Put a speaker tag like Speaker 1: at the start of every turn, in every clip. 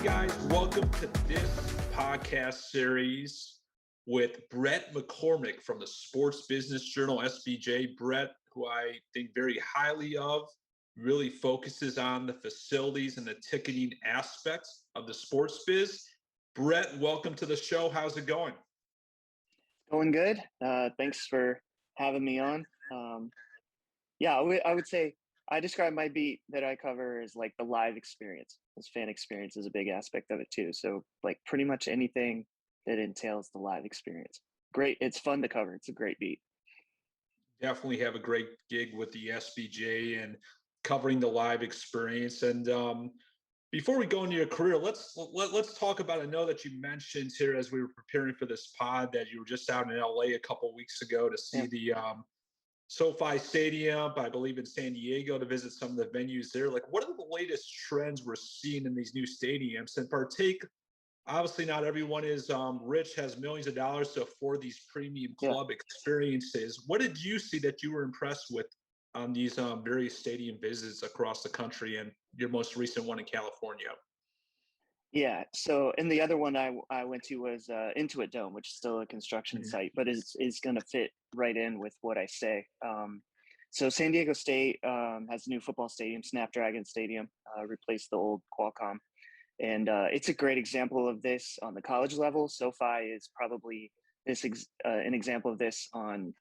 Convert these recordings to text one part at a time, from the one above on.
Speaker 1: guys, welcome to this podcast series with Bret McCormick from the Sports Business Journal, SBJ. Bret, who I think very highly of, really focuses on the facilities and the ticketing aspects of the sports biz. Bret, welcome to the show. How's it going?
Speaker 2: Going good. Thanks for having me on. I would say I describe my beat that I cover as like the live experience. This fan experience is a big aspect of it too. So like pretty much anything that entails the live experience. Great. It's fun to cover. It's a great beat.
Speaker 1: Definitely have a great gig with the SBJ and covering the live experience. And before we go into your career, let's talk about. I know that you mentioned here as we were preparing for this pod that you were just out in LA a couple of weeks ago to see the SoFi Stadium, I believe in San Diego, to visit some of the venues there. Like, what are the latest trends we're seeing in these new stadiums? And partake, obviously not everyone is rich, has millions of dollars to afford these premium club experiences. What did you see that you were impressed with on these various stadium visits across the country and your most recent one in California?
Speaker 2: Yeah. So, and the other one I went to was Intuit Dome, which is still a construction site, but is going to fit right in with what I say. So San Diego State has a new football stadium, Snapdragon Stadium, replaced the old Qualcomm. And it's a great example of this on the college level. SoFi is probably an example of this on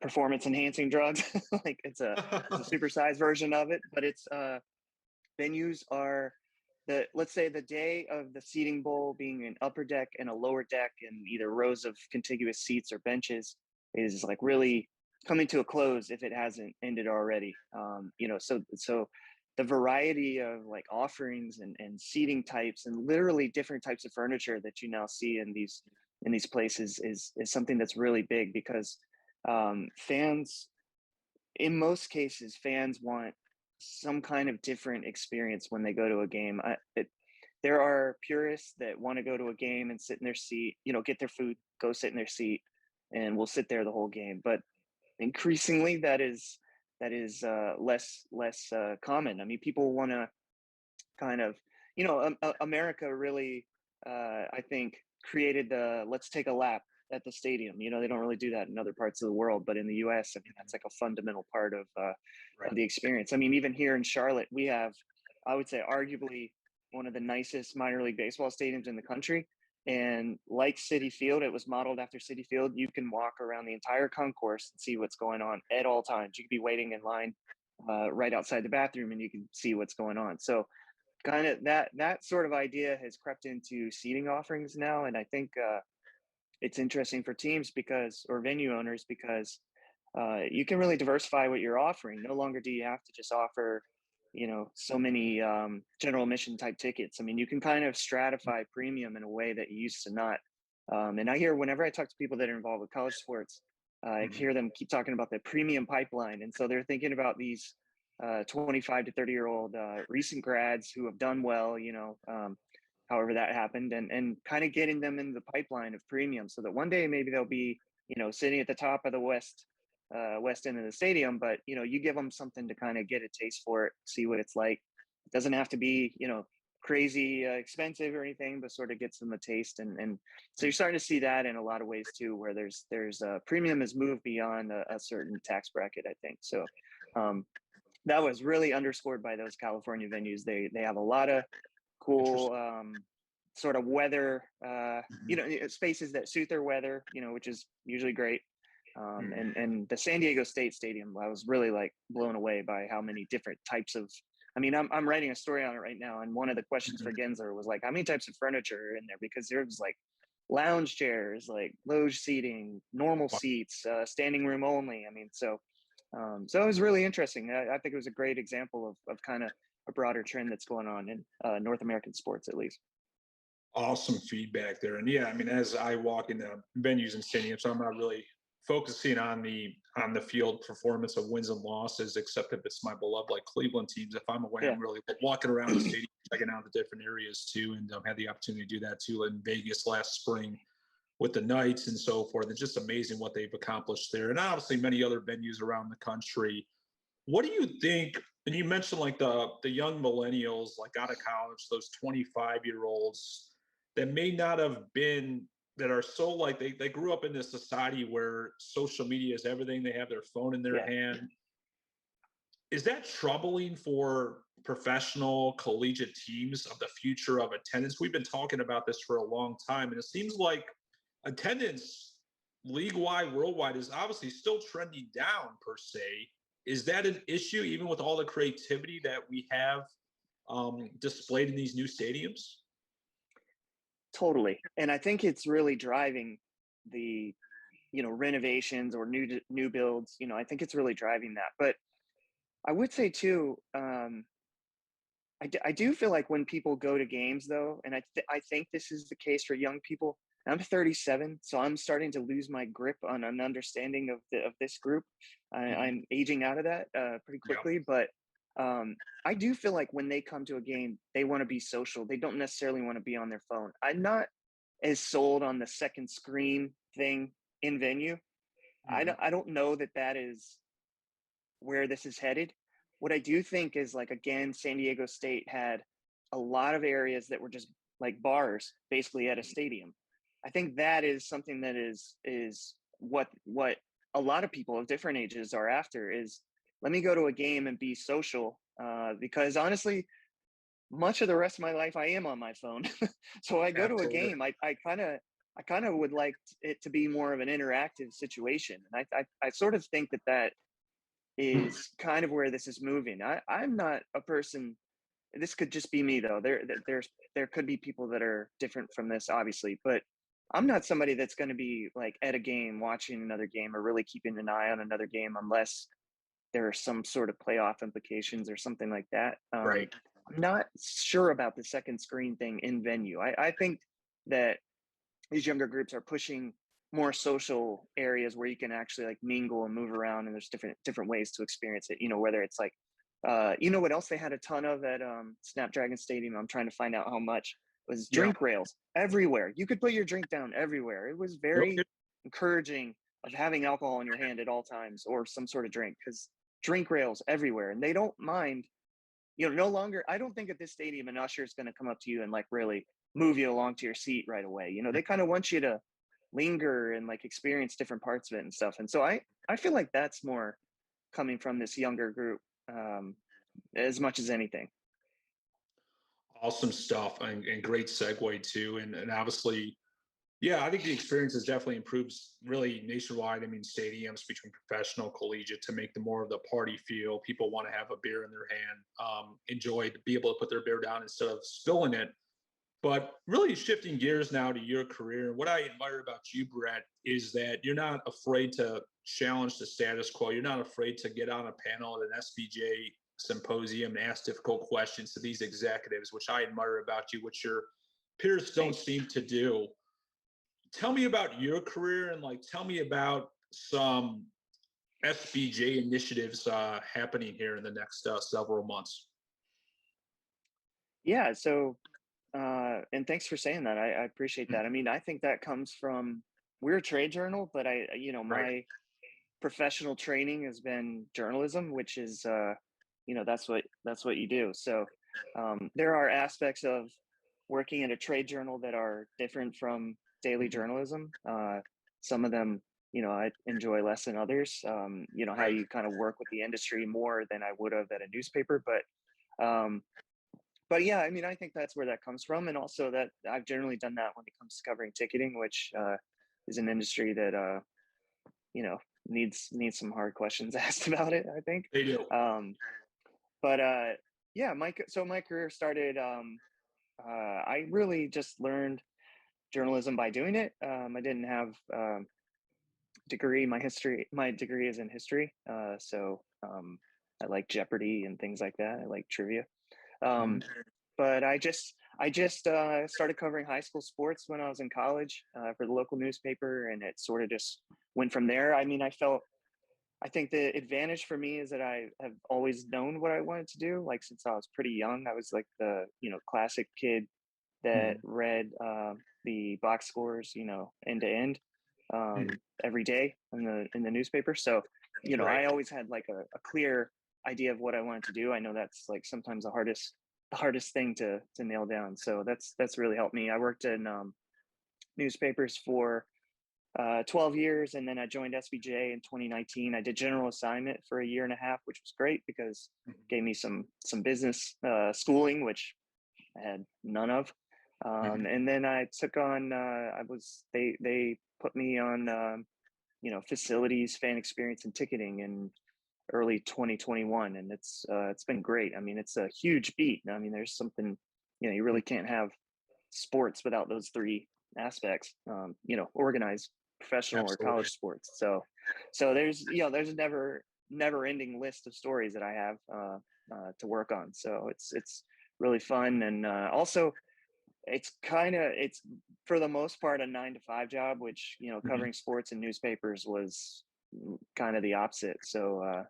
Speaker 2: performance enhancing drugs. Like it's a supersized version of it, but it's venues are let's say the day of the seating bowl being an upper deck and a lower deck and either rows of contiguous seats or benches is like really coming to a close if it hasn't ended already. So the variety of like offerings and seating types and literally different types of furniture that you now see in these places is something that's really big because fans, in most cases, fans want some kind of different experience when they go to a game. There are purists that want to go to a game and sit in their seat, get their food, go sit in their seat, and we'll sit there the whole game. But increasingly, that is less common. I mean, people want to kind of, America really, I think, created the let's take a lap at the stadium. They don't really do that in other parts of the world, but in the US, I mean, that's like a fundamental part of the experience. I mean, even here in Charlotte, we have, I would say, arguably one of the nicest minor league baseball stadiums in the country. And like Citi Field, it was modeled after Citi Field. You can walk around the entire concourse and see what's going on at all times. You could be waiting in line right outside the bathroom and you can see what's going on. So kind of that sort of idea has crept into seating offerings now. And I think it's interesting for teams or venue owners because you can really diversify what you're offering. No longer do you have to just offer, so many general admission type tickets. I mean, you can kind of stratify premium in a way that you used to not. And I hear whenever I talk to people that are involved with college sports, I hear them keep talking about the premium pipeline. And so they're thinking about these 25 to 30-year-old recent grads who have done well, however that happened, and kind of getting them in the pipeline of premium so that one day maybe they'll be, sitting at the top of the west end of the stadium, but you give them something to kind of get a taste for it, see what it's like. It doesn't have to be, crazy expensive or anything, but sort of gets them a taste. And so you're starting to see that in a lot of ways too, where there's premium has moved beyond a certain tax bracket, I think. So that was really underscored by those California venues. They have a lot of cool sort of weather, spaces that suit their weather, which is usually great. And the San Diego State Stadium, I was really like blown away by how many different types of, I mean, I'm writing a story on it right now. And one of the questions for Gensler was like, how many types of furniture are in there? Because there was like lounge chairs, like loge seating, normal seats, standing room only. I mean, so it was really interesting. I think it was a great example of kind of a broader trend that's going on in North American sports, at least.
Speaker 1: Awesome feedback there. And yeah, I mean, as I walk into venues and stadiums, I'm not really focusing on the field performance of wins and losses, except if it's my beloved like Cleveland teams. If I'm away, I'm really walking around the stadium, checking out the different areas too, and had the opportunity to do that too in Vegas last spring with the Knights and so forth. It's just amazing what they've accomplished there, and obviously many other venues around the country. What do you think? And you mentioned like the young millennials, like out of college, those 25-year-olds that may not have been that are so like they grew up in this society where social media is everything. They have their phone in their
Speaker 2: Yeah.
Speaker 1: hand. Is that troubling for professional collegiate teams of the future of attendance? We've been talking about this for a long time, and it seems like attendance league wide, worldwide, is obviously still trending down per se. Is that an issue, even with all the creativity that we have displayed in these new stadiums?
Speaker 2: Totally. And I think it's really driving the, renovations or new builds. I think it's really driving that. But I would say too, I do feel like when people go to games though, and I think this is the case for young people. I'm 37, so I'm starting to lose my grip on an understanding of this group.
Speaker 1: Mhm.
Speaker 2: I'm aging out of that pretty
Speaker 1: Yeah.
Speaker 2: quickly, but I do feel like when they come to a game, they want to be social. They don't necessarily want to be on their phone. I'm not as sold on the second screen thing in venue.
Speaker 1: Mhm.
Speaker 2: I don't know that that is where this is headed. What I do think is, like, again, San Diego State had a lot of areas that were just like bars basically at a stadium. I think that is something that is what a lot of people of different ages are after is, let me go to a game and be social, because honestly, much of the rest of my life I am on my phone. So I go to a
Speaker 1: Absolutely.
Speaker 2: game, I kind of would like it to be more of an interactive situation, and I sort of think that that is kind of where this is moving. I'm not a person. This could just be me though. There could be people that are different from this, obviously, but I'm not somebody that's going to be like at a game watching another game or really keeping an eye on another game unless there are some sort of playoff implications or something like that.
Speaker 1: Right.
Speaker 2: I'm not sure about the second screen thing in venue. I think that these younger groups are pushing more social areas where you can actually like mingle and move around, and there's different ways to experience it, whether it's like what else they had a ton of at Snapdragon Stadium, I'm trying to find out how much, was
Speaker 1: Yeah.
Speaker 2: drink rails everywhere. You could put your drink down everywhere. It was
Speaker 1: No
Speaker 2: very
Speaker 1: kid-
Speaker 2: encouraging of having alcohol in your hand at all times or some sort of drink, because drink rails everywhere, and they don't mind. No longer, I don't think at this stadium an usher is going to come up to you and like really move you along to your seat right away. They kind of want you to linger and like experience different parts of it and stuff. And so I feel like that's more coming from this younger group, as much as anything.
Speaker 1: Awesome stuff, and great segue too. And obviously, yeah, I think the experience has definitely improved really nationwide. I mean, stadiums between professional, collegiate to make the more of the party feel. People want to have a beer in their hand, enjoy to be able to put their beer down instead of spilling it. But really shifting gears now to your career, what I admire about you, Brett, is that you're not afraid to challenge the status quo. You're not afraid to get on a panel at an SBJ symposium and ask difficult questions to these executives, which I admire about you, which your peers don't
Speaker 2: Thanks.
Speaker 1: seem to do. Tell me about your career, and like tell me about some SBJ initiatives happening here in the next several months.
Speaker 2: Yeah. So, and thanks for saying that. I appreciate that. I
Speaker 1: Mhm.
Speaker 2: mean, I think that comes from, we're a trade journal, but
Speaker 1: Right.
Speaker 2: my professional training has been journalism, which is, that's what you do. So, there are aspects of working at a trade journal that are different from daily
Speaker 1: Mhm.
Speaker 2: journalism. Some of them, I enjoy less than others. How
Speaker 1: Right.
Speaker 2: you kind of work with the industry more than I would have at a newspaper, um, but yeah, I mean, I think that's where that comes from, and also that I've generally done that when it comes to covering ticketing, which is an industry that you know needs some hard questions asked about it, I think.
Speaker 1: They do.
Speaker 2: Um, but yeah, my career started. I really just learned journalism by doing it. I didn't have degree. My degree is in history, so I like Jeopardy and things like that. I like trivia. Um,
Speaker 1: Mhm.
Speaker 2: but I just started covering high school sports when I was in college, for the local newspaper, and it sort of just went from there. I mean, I think the advantage for me is that I have always known what I wanted to do. Like, since I was pretty young, I was like the classic kid that
Speaker 1: Mhm.
Speaker 2: read the box scores, end to end,
Speaker 1: Mhm.
Speaker 2: every day in the newspaper. So,
Speaker 1: Right.
Speaker 2: I always had like a clear idea of what I wanted to do. I know that's like sometimes the hardest thing to nail down. So that's really helped me. I worked in newspapers for 12 years, and then I joined SBJ in 2019. I did general assignment for a year and a half, which was great because it gave me some business schooling, which I had none of. And then I took on they put me on facilities, fan experience, and ticketing in early 2021, and it's been great. I mean, it's a huge beat. I mean, there's something, you really can't have sports without those three aspects. Organized professional or college sports. So there's there's a never ending list of stories that I have to work on. So it's really fun, and also it's for the most part a 9-to-5 job, which covering sports and newspapers was kind of the opposite. So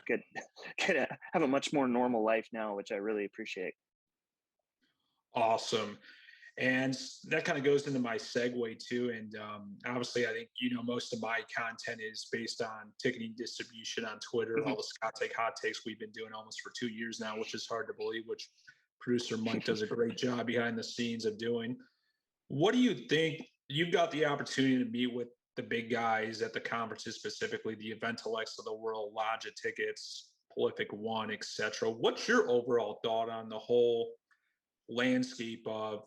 Speaker 2: could have a much more normal life now, which I really appreciate.
Speaker 1: Awesome. And that kind of goes into my segue too. And obviously, I think most of my content is based on ticketing distribution on Twitter. All the Scott Take Hot Takes we've been doing almost for 2 years now, which is hard to believe, which producer Mike does a great job behind the scenes of doing. What do you think? You've got the opportunity to meet with the big guys at the conferences, specifically the Eventelects of the world, Lodge Tickets, Prolific One, etc. What's your overall thought on the whole landscape of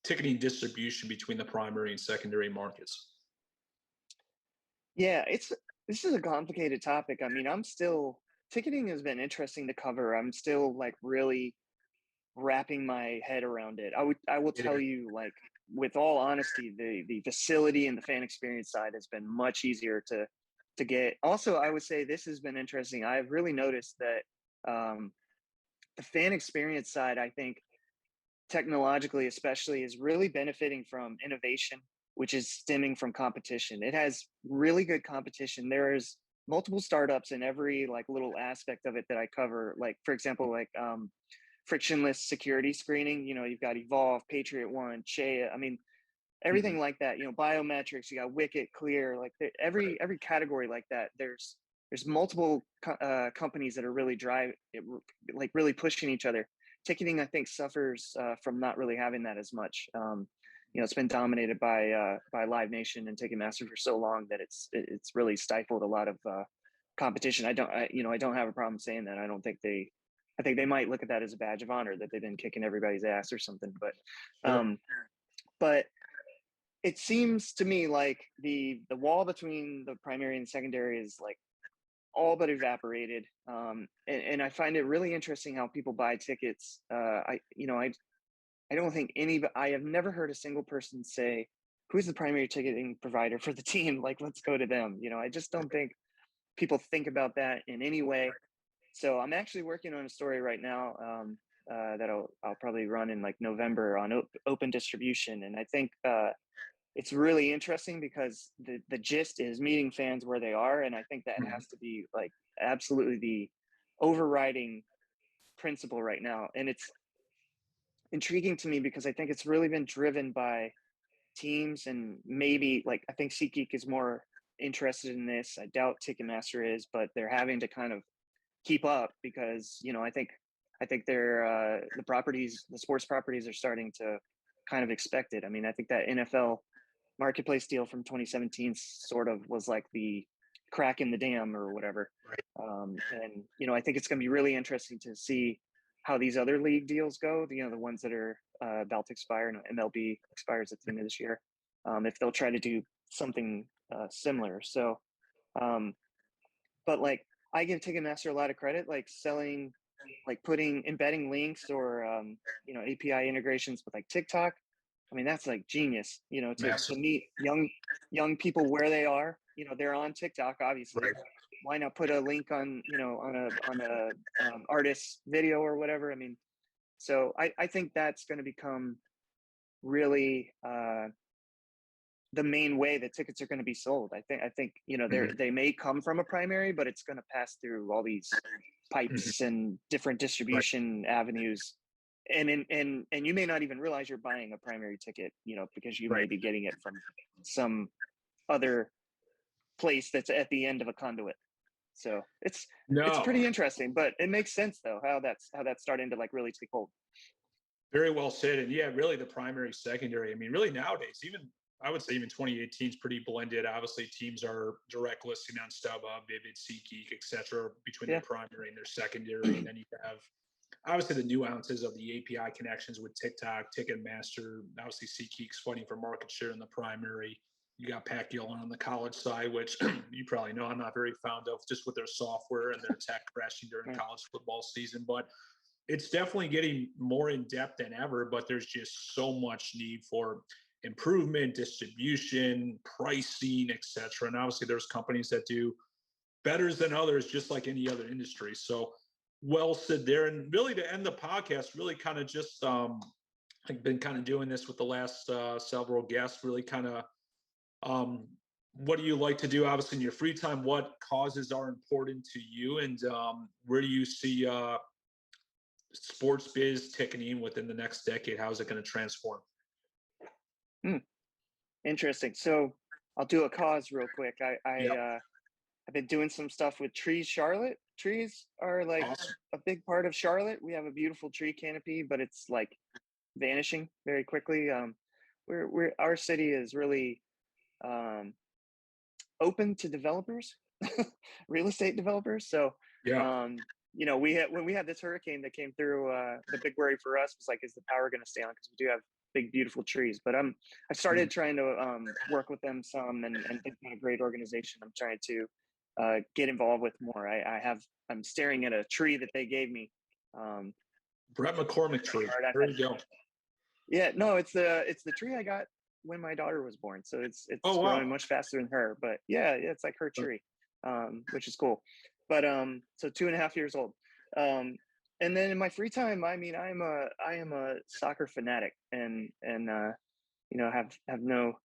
Speaker 1: ticketing distribution between the primary and secondary markets?
Speaker 2: Yeah, this is a complicated topic. I mean, ticketing has been interesting to cover. I'm still like really wrapping my head around it. I will tell you, like, with all honesty, the facility and the fan experience side has been much easier to get. Also, I would say this has been interesting. I've really noticed that the fan experience side, I think, technologically especially, is really benefiting from innovation, which is stemming from competition. It has really good competition. There's multiple startups in every like little aspect of it that I cover. Like, for example, like frictionless security screening. You've got Evolve, Patriot One, Shea. I mean, everything like that. Biometrics. You got Wicket, Clear. Like every category like that. There's multiple companies that are really really pushing each other. Ticketing, I think, suffers from not really having that as much. It's been dominated by Live Nation and Ticketmaster for so long that it's really stifled a lot of competition. I don't have a problem saying that. I think they might look at that as a badge of honor that they've been kicking everybody's ass or something. But it seems to me like the wall between the primary and secondary is like all but evaporated. And I find it really interesting how people buy tickets. I don't think I have never heard a single person say, who's the primary ticketing provider for the team? Like, let's go to them. I just don't think people think about that in any way. So I'm actually working on a story right now that I'll probably run in like November on open distribution. And I think it's really interesting because the gist is meeting fans where they are. And I think that has to be like absolutely the overriding principle right now. And it's intriguing to me because I think it's really been driven by teams, and maybe like, I think SeatGeek is more interested in this. I doubt Ticketmaster is, but they're having to kind of keep up because, I think they're the sports properties are starting to kind of expect it. I mean, I think that NFL marketplace deal from 2017 sort of was like the crack in the dam or whatever. And I think it's going to be really interesting to see how these other league deals go. The ones that are about to expire, and MLB expires at the end of this year. If they'll try to do something similar. So, but like, I give Ticketmaster a lot of credit, like selling, like embedding links or API integrations with like TikTok. I mean, that's like genius, to meet young people where they are. They're on TikTok, obviously. Right. Why not put a link on a artist's video or whatever? I mean, so I think that's going to become really the main way that tickets are going to be sold. I think they may come from a primary, but it's going to pass through all these pipes and different distribution avenues. And you may not even realize you're buying a primary ticket, because you may be getting it from some other place that's at the end of a conduit. So it's
Speaker 1: No,
Speaker 2: pretty interesting, but it makes sense though how that's starting to like really take hold.
Speaker 1: very well said. And yeah, really the primary, secondary. I mean, really nowadays, even I would say even 2018 is pretty blended. Obviously, teams are direct listing on StubHub, Vivid, SeatGeek, etc. between their
Speaker 2: Yeah.
Speaker 1: primary and their secondary, and then you have obviously the nuances of the API connections with TikTok, Ticketmaster. Obviously, SeatGeek's fighting for market share in the primary. You got Pat Gillen on the college side, which you probably know I'm not very fond of, just with their software and their tech crashing during
Speaker 2: Right.
Speaker 1: college football season. But it's definitely getting more in depth than ever. But there's just so much need for improvement, distribution, pricing, etc. And obviously, there's companies that do better than others, just like any other industry. So well said there. And really to end the podcast, really kind of just I've been kind of doing this with the last several guests, really kind of what do you like to do obviously in your free time? What causes are important to you? And where do you see sports biz ticketing within the next decade? How is it going to transform?
Speaker 2: Interesting. So I'll do a cause real quick.
Speaker 1: Yep.
Speaker 2: I've been doing some stuff with Trees Charlotte. Trees are like
Speaker 1: Awesome.
Speaker 2: a big part of Charlotte. We have a beautiful tree canopy, but it's like vanishing very quickly. Our city is really open to developers, real estate developers. So
Speaker 1: Yeah.
Speaker 2: when we had this hurricane that came through, the big worry for us was like, is the power going to stay on? Because we do have big, beautiful trees. But I started trying to work with them some, and they've got a great organization. I'm trying to get involved with more. I'm staring at a tree that they gave me.
Speaker 1: Bret McCormick tree. There you go.
Speaker 2: Yeah, no, it's the tree I got when my daughter was born. So it's
Speaker 1: Oh, wow.
Speaker 2: growing much faster than her. But yeah, it's like her tree, which is cool. But so 2.5 years old. And then in my free time, I mean, I am a soccer fanatic, and have no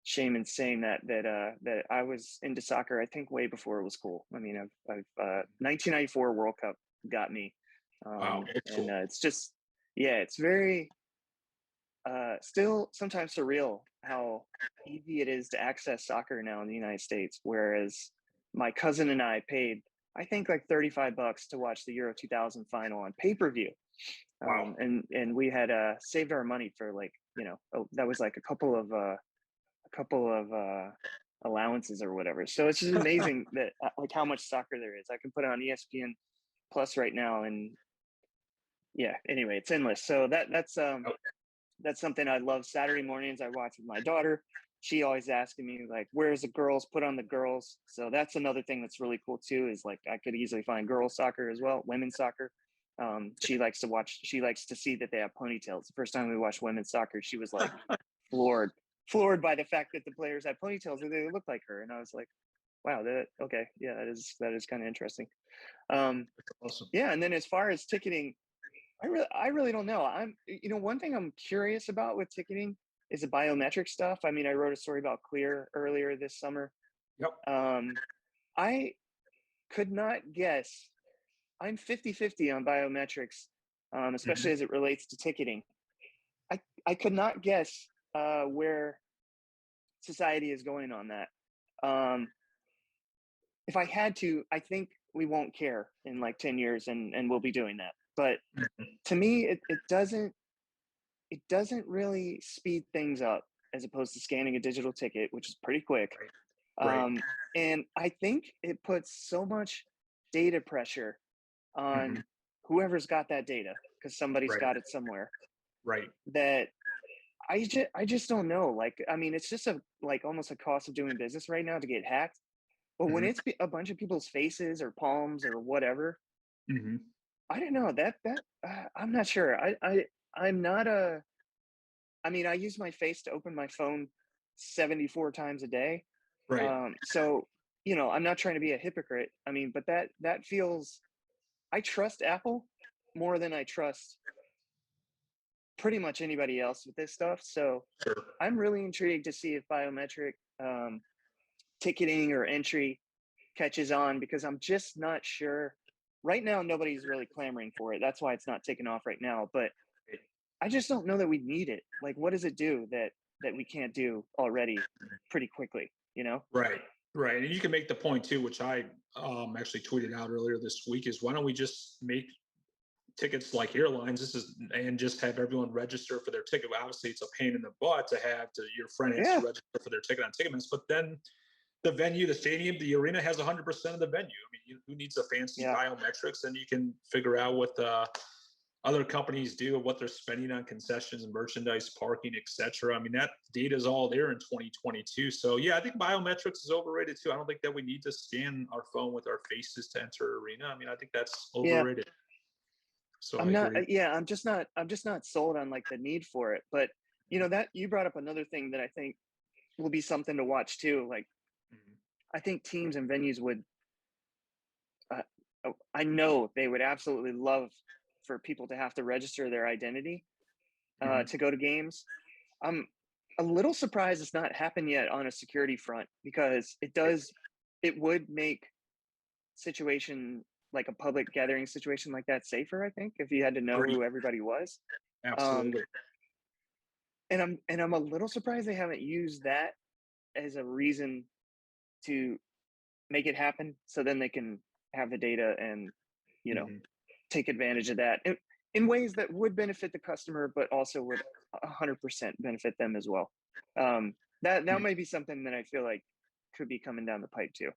Speaker 2: shame in saying that I was into soccer. I think way before it was cool. I mean, I've 1994 World Cup got me,
Speaker 1: Wow. That's cool.
Speaker 2: and it's just it's very still sometimes surreal how easy it is to access soccer now in the United States. Whereas my cousin and I paid, I think, like $35 to watch the Euro 2000 final on pay-per-view.
Speaker 1: Wow.
Speaker 2: And we had saved our money for like, that was like a couple of allowances or whatever. So it's just amazing that like how much soccer there is. I can put it on ESPN Plus right now, and anyway, it's endless. So that's something I love. Saturday mornings I watch with my daughter. She always asking me like, where's the girls? Put on the girls. So that's another thing that's really cool too, is like I could easily find girls soccer as well, women's soccer. She likes to see that they have ponytails. The first time we watched women's soccer, she was like floored by the fact that the players had ponytails and they looked like her. And I was like, wow, that is kind of interesting.
Speaker 1: Awesome.
Speaker 2: Yeah. And then as far as ticketing, I really don't know. One thing I'm curious about with ticketing is the biometric stuff. I mean, I wrote a story about Clear earlier this summer.
Speaker 1: Yep.
Speaker 2: I could not guess. I'm 50-50 on biometrics, especially as it relates to ticketing. I could not guess where society is going on that. If I had to, I think we won't care in like 10 years and we'll be doing that. But to me, it doesn't really speed things up as opposed to scanning a digital ticket, which is pretty quick.
Speaker 1: Right.
Speaker 2: And I think it puts so much data pressure on whoever's got that data, because somebody's got it somewhere.
Speaker 1: Right.
Speaker 2: That I just don't know. Like, I mean, it's just almost a cost of doing business right now to get hacked. But when it's a bunch of people's faces or palms or whatever, I don't know that I'm not sure. I'm not I mean, I use my face to open my phone 74 times a day.
Speaker 1: Right.
Speaker 2: So, I'm not trying to be a hypocrite. I mean, but that feels, I trust Apple more than I trust pretty much anybody else with this stuff. So
Speaker 1: Sure.
Speaker 2: I'm really intrigued to see if biometric ticketing or entry catches on, because I'm just not sure. Right now, nobody's really clamoring for it. That's why it's not taking off right now. But I just don't know that we need it. Like, what does it do that we can't do already pretty quickly,
Speaker 1: Right. Right. And you can make the point too, which I actually tweeted out earlier this week, is why don't we just make tickets like airlines? And just have everyone register for their ticket. Well, obviously, it's a pain in the butt your friend has to
Speaker 2: Yeah,
Speaker 1: register for their ticket on Ticketmaster, but then the venue, the stadium, the arena has 100% of the venue. I mean, who needs a fancy
Speaker 2: yeah,
Speaker 1: biometrics? And you can figure out what other companies do, what they're spending on concessions, merchandise, parking, etc. I mean, that data is all there in 2022. So yeah, I think biometrics is overrated too. I don't think that we need to scan our phone with our faces to enter arena. I mean, I think that's
Speaker 2: yeah.
Speaker 1: overrated. So I
Speaker 2: I'm not.
Speaker 1: agree.
Speaker 2: Yeah, I'm just not sold on like the need for it. But that you brought up another thing that I think will be something to watch too. Like
Speaker 1: Mhm.
Speaker 2: I think teams and venues would. Uh, I know they would absolutely love for people to have to register their identity
Speaker 1: Mhm.
Speaker 2: to go to games. I'm a little surprised it's not happened yet on a security front because it would make situation like a public gathering situation like that safer, I think, if you had to know
Speaker 1: Agree.
Speaker 2: who everybody was. Um,
Speaker 1: Absolutely.
Speaker 2: and I'm a little surprised they haven't used that as a reason to make it happen so then they can have the data and you know
Speaker 1: Mhm.
Speaker 2: take advantage of that in ways that would benefit the customer but also would 100% benefit them as well. That
Speaker 1: Yeah.
Speaker 2: might be something that I feel like could be coming down the pipe too.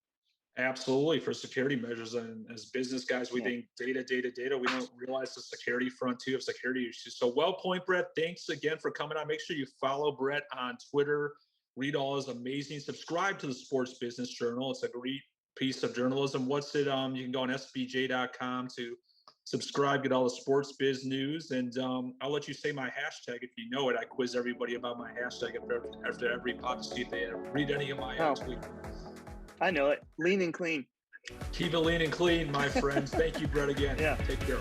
Speaker 1: Absolutely, for security measures. And as business guys, we
Speaker 2: Yeah.
Speaker 1: think data, data, data. We don't realize the security front too of security issues. So well point, Brett. Thanks again for coming on. Make sure you follow Brett on Twitter. Read all his amazing. Subscribe to the Sports Business Journal. It's a great piece of journalism. What's it? You can go on sbj.com to subscribe, get all the sports biz news. And I'll let you say my hashtag if you know it. I quiz everybody about my hashtag after every pod to see if they read any of my
Speaker 2: Oh,
Speaker 1: tweets.
Speaker 2: I know it. Lean and clean.
Speaker 1: Keep it lean and clean, my friends. Thank you, Brett, again.
Speaker 2: Yeah.
Speaker 1: Take care.